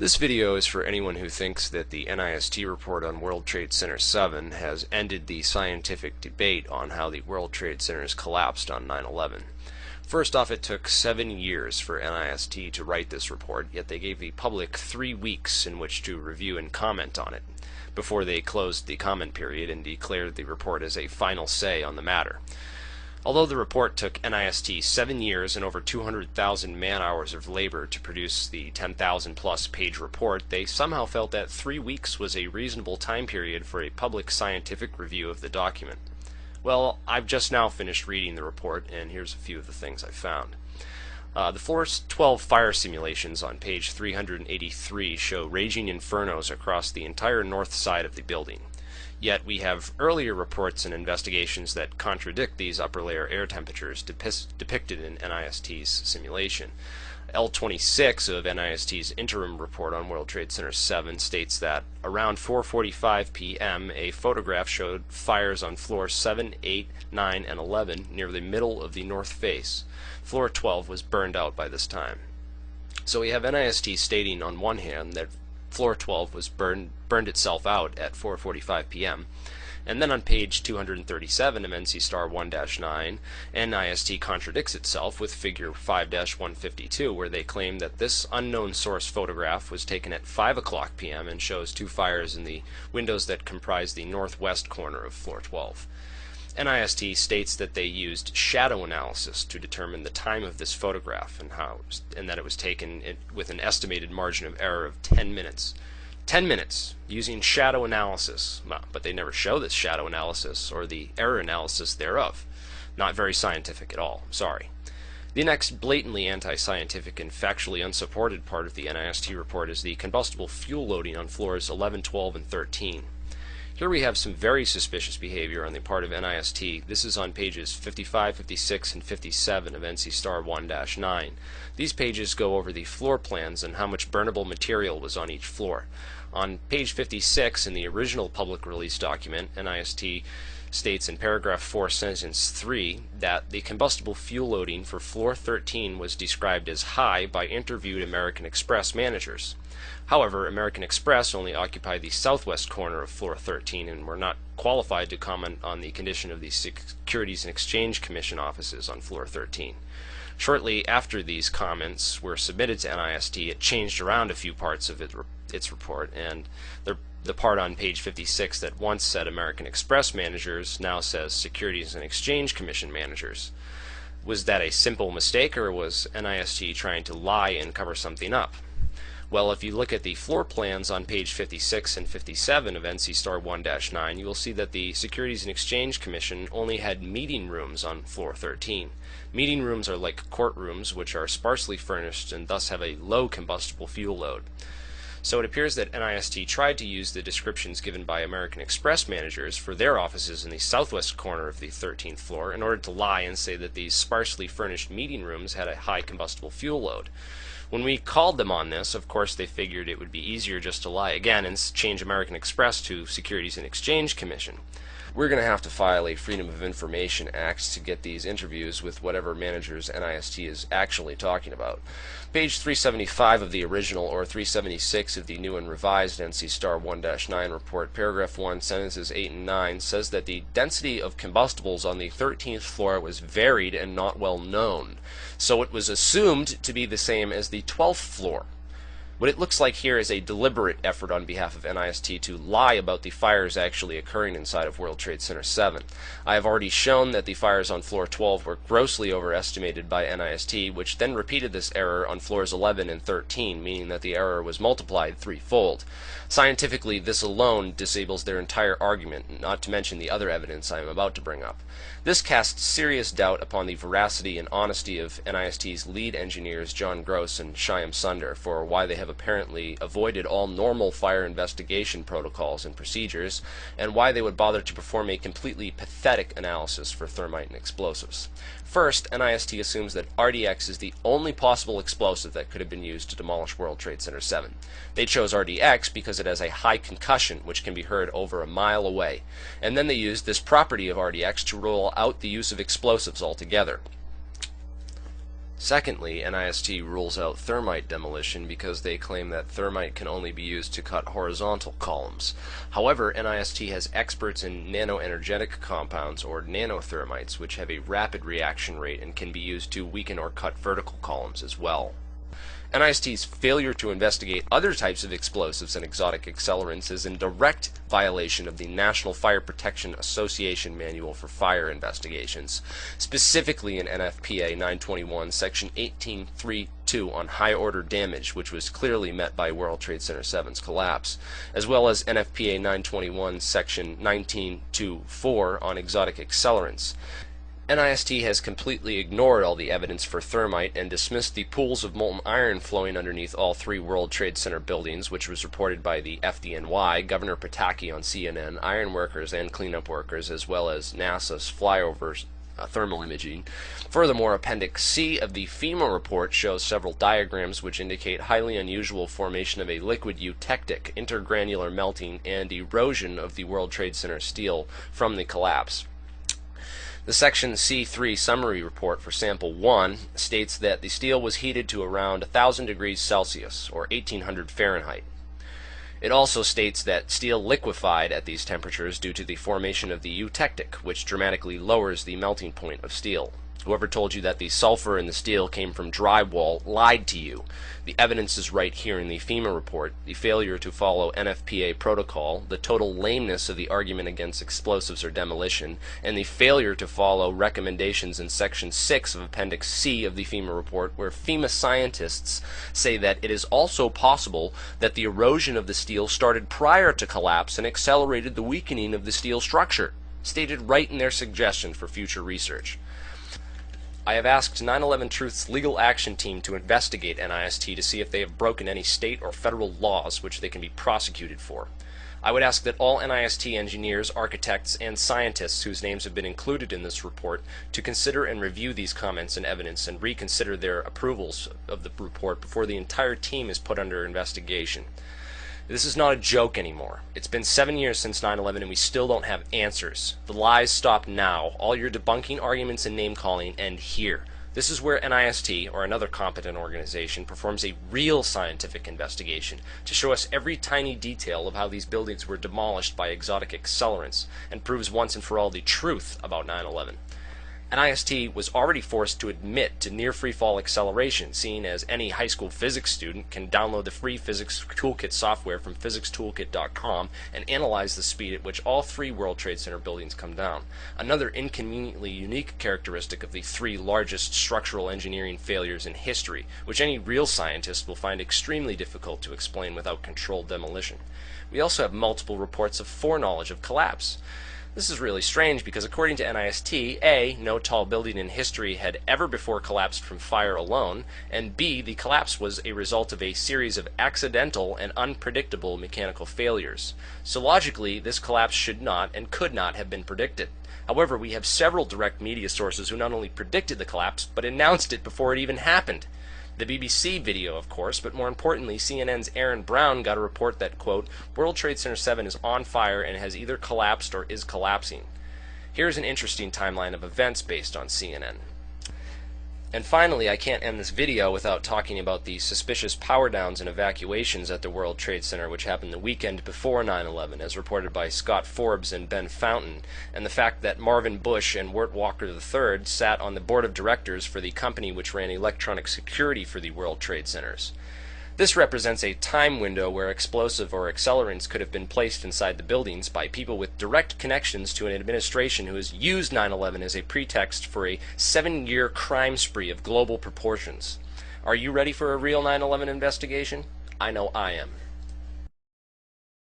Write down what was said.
This video is for anyone who thinks that the NIST report on World Trade Center 7 has ended the scientific debate on how the World Trade Centers collapsed on 9/11. First off, it took 7 years for NIST to write this report, yet they gave the public 3 weeks in which to review and comment on it, before they closed the comment period and declared the report as a final say on the matter. Although the report took NIST 7 years and over 200,000 man-hours of labor to produce the 10,000-plus page report, they somehow felt that 3 weeks was a reasonable time period for a public scientific review of the document. Well, I've just now finished reading the report, and here's a few of the things I found. The Floor 12 fire simulations on page 383 show raging infernos across the entire north side of the building. Yet we have earlier reports and investigations that contradict these upper layer air temperatures depicted in NIST's simulation. L26 of NIST's interim report on World Trade Center 7 states that around 4:45 p.m. a photograph showed fires on floors 7, 8, 9, and 11 near the middle of the north face. Floor 12 was burned out by this time. So we have NIST stating on one hand that Floor 12 was burned itself out at 4:45 p.m. And then on page 237 of NC Star 1-9, NIST contradicts itself with figure 5-152, where they claim that this unknown source photograph was taken at 5 o'clock p.m. and shows 2 fires in the windows that comprise the northwest corner of floor 12. NIST states that they used shadow analysis to determine the time of this photograph and that it was taken with an estimated margin of error of 10 minutes. 10 minutes using shadow analysis, but they never show this shadow analysis or the error analysis thereof. Not very scientific at all, sorry. The next blatantly anti-scientific and factually unsupported part of the NIST report is the combustible fuel loading on floors 11, 12, and 13. Here we have some very suspicious behavior on the part of NIST. This is on pages 55, 56, and 57 of NC Star 1-9. These pages go over the floor plans and how much burnable material was on each floor. On page 56 in the original public release document, NIST states in paragraph 4, sentence 3, that the combustible fuel loading for floor 13 was described as high by interviewed American Express managers. However, American Express only occupied the southwest corner of floor 13 and were not qualified to comment on the condition of the Securities and Exchange Commission offices on floor 13. Shortly after these comments were submitted to NIST, it changed around a few parts of its report, and the part on page 56 that once said American Express managers now says Securities and Exchange Commission managers. Was that a simple mistake, or was NIST trying to lie and cover something up? Well, if you look at the floor plans on page 56 and 57 of NC Star 1-9, you will see that the Securities and Exchange Commission only had meeting rooms on floor 13. Meeting rooms are like courtrooms, which are sparsely furnished and thus have a low combustible fuel load. So it appears that NIST tried to use the descriptions given by American Express managers for their offices in the southwest corner of the 13th floor in order to lie and say that these sparsely furnished meeting rooms had a high combustible fuel load. When we called them on this, of course they figured it would be easier just to lie again and change American Express to Securities and Exchange Commission. We're going to have to file a Freedom of Information Act to get these interviews with whatever managers NIST is actually talking about. Page 375 of the original, or 376 of the new and revised NC Star 1-9 report, paragraph 1, sentences 8 and 9, says that the density of combustibles on the 13th floor was varied and not well known, so it was assumed to be the same as the 12th floor. What it looks like here is a deliberate effort on behalf of NIST to lie about the fires actually occurring inside of World Trade Center 7. I have already shown that the fires on floor 12 were grossly overestimated by NIST, which then repeated this error on floors 11 and 13, meaning that the error was multiplied threefold. Scientifically, this alone disables their entire argument, not to mention the other evidence I am about to bring up. This casts serious doubt upon the veracity and honesty of NIST's lead engineers John Gross and Shyam Sunder for why they have apparently avoided all normal fire investigation protocols and procedures, and why they would bother to perform a completely pathetic analysis for thermite and explosives. First, NIST assumes that RDX is the only possible explosive that could have been used to demolish World Trade Center 7. They chose RDX because it has a high concussion which can be heard over a mile away, and then they used this property of RDX to rule out the use of explosives altogether. Secondly, NIST rules out thermite demolition because they claim that thermite can only be used to cut horizontal columns. However, NIST has experts in nanoenergetic compounds, or nanothermites, which have a rapid reaction rate and can be used to weaken or cut vertical columns as well. NIST's failure to investigate other types of explosives and exotic accelerants is in direct violation of the National Fire Protection Association Manual for Fire Investigations, specifically in NFPA 921, Section 18.3.2 on high-order damage, which was clearly met by World Trade Center 7's collapse, as well as NFPA 921, Section 19.2.4 on exotic accelerants. NIST has completely ignored all the evidence for thermite and dismissed the pools of molten iron flowing underneath all three World Trade Center buildings, which was reported by the FDNY, Governor Pataki on CNN, iron workers and cleanup workers, as well as NASA's flyovers thermal imaging. Furthermore, Appendix C of the FEMA report shows several diagrams which indicate highly unusual formation of a liquid eutectic, intergranular melting, and erosion of the World Trade Center steel from the collapse. The Section C3 summary report for Sample 1 states that the steel was heated to around 1,000 degrees Celsius, or 1,800 Fahrenheit. It also states that steel liquefied at these temperatures due to the formation of the eutectic, which dramatically lowers the melting point of steel. Whoever told you that the sulfur in the steel came from drywall lied to you. The evidence is right here in the FEMA report. The failure to follow NFPA protocol, the total lameness of the argument against explosives or demolition, and the failure to follow recommendations in Section 6 of Appendix C of the FEMA report, where FEMA scientists say that it is also possible that the erosion of the steel started prior to collapse and accelerated the weakening of the steel structure, stated right in their suggestion for future research. I have asked 9/11 Truth's legal action team to investigate NIST to see if they have broken any state or federal laws which they can be prosecuted for. I would ask that all NIST engineers, architects, and scientists whose names have been included in this report to consider and review these comments and evidence and reconsider their approvals of the report before the entire team is put under investigation. This is not a joke anymore. It's been 7 years since 9/11 and we still don't have answers. The lies stop now. All your debunking arguments and name-calling end here. This is where NIST, or another competent organization, performs a real scientific investigation to show us every tiny detail of how these buildings were demolished by exotic accelerants and proves once and for all the truth about 9/11. NIST was already forced to admit to near free-fall acceleration, seeing as any high school physics student can download the free Physics Toolkit software from physicstoolkit.com and analyze the speed at which all three World Trade Center buildings come down. Another inconveniently unique characteristic of the three largest structural engineering failures in history, which any real scientist will find extremely difficult to explain without controlled demolition. We also have multiple reports of foreknowledge of collapse. This is really strange because according to NIST, A, no tall building in history had ever before collapsed from fire alone, and B, the collapse was a result of a series of accidental and unpredictable mechanical failures. So logically, this collapse should not and could not have been predicted. However, we have several direct media sources who not only predicted the collapse, but announced it before it even happened. The BBC video, of course, but more importantly, CNN's Aaron Brown got a report that, quote, World Trade Center 7 is on fire and has either collapsed or is collapsing. Here's an interesting timeline of events based on CNN. And finally, I can't end this video without talking about the suspicious power downs and evacuations at the World Trade Center which happened the weekend before 9/11, as reported by Scott Forbes and Ben Fountain, and the fact that Marvin Bush and Wirt Walker III sat on the board of directors for the company which ran electronic security for the World Trade Centers. This represents a time window where explosive or accelerants could have been placed inside the buildings by people with direct connections to an administration who has used 9/11 as a pretext for a 7-year crime spree of global proportions. Are you ready for a real 9/11 investigation? I know I am.